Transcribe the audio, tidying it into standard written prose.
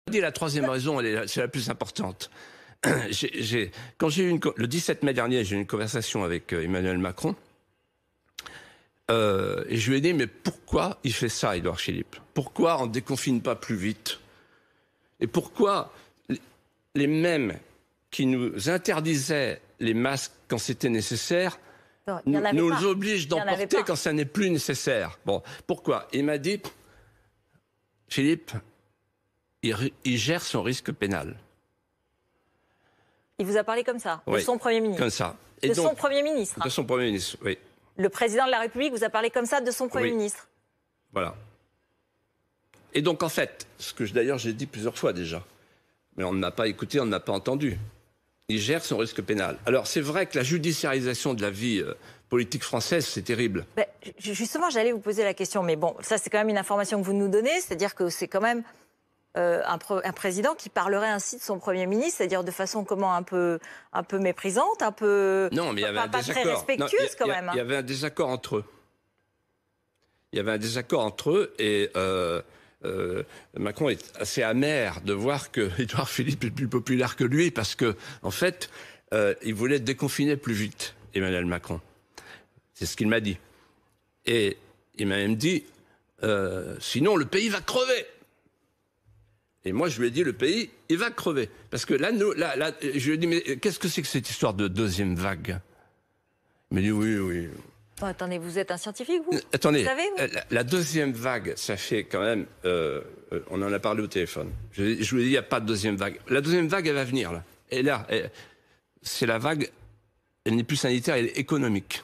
dit la troisième raison, c'est la plus importante. Le 17 mai dernier, j'ai eu une conversation avec Emmanuel Macron. Et je lui ai dit, mais pourquoi il fait ça, Édouard Philippe? Pourquoi on ne déconfine pas plus vite? Et pourquoi les mêmes qui nous interdisaient les masques quand c'était nécessaire nous obligent d'en porter quand ça n'est plus nécessaire? Bon, pourquoi? Il m'a dit, Philippe, il gère son risque pénal. Il vous a parlé comme ça, de son Premier ministre? Comme ça. Et son Premier ministre? De son Premier ministre, oui. Le président de la République vous a parlé comme ça de son Premier ministre? Voilà. Et donc, en fait, ce que d'ailleurs j'ai dit plusieurs fois déjà, mais on ne m'a pas écouté, on ne m'a pas entendu. Il gère son risque pénal. Alors, c'est vrai que la judiciarisation de la vie politique française, c'est terrible. Ben, justement, j'allais vous poser la question, mais bon, ça c'est quand même une information que vous nous donnez, c'est-à-dire que c'est quand même un président qui parlerait ainsi de son Premier ministre, c'est-à-dire de façon comment un peu méprisante, un peu non, mais il y avait pas très respectueuse quand même. Il y avait un désaccord entre eux. Il y avait un désaccord entre eux et Macron est assez amer de voir que Édouard Philippe est plus populaire que lui parce que en fait, il voulait déconfiner plus vite, Emmanuel Macron. C'est ce qu'il m'a dit. Et il m'a même dit, sinon le pays va crever. Et moi, je lui ai dit, le pays, il va crever. Parce que là, je lui ai dit, mais qu'est-ce que c'est que cette histoire de deuxième vague? Il m'a dit, oui. Oh, attendez, vous êtes un scientifique, vous? Attendez, vous savez, vous la deuxième vague, ça fait quand même... on en a parlé au téléphone. Je lui ai dit, il n'y a pas de deuxième vague. La deuxième vague, elle va venir, là. Et là, c'est la vague, elle n'est plus sanitaire, elle est économique.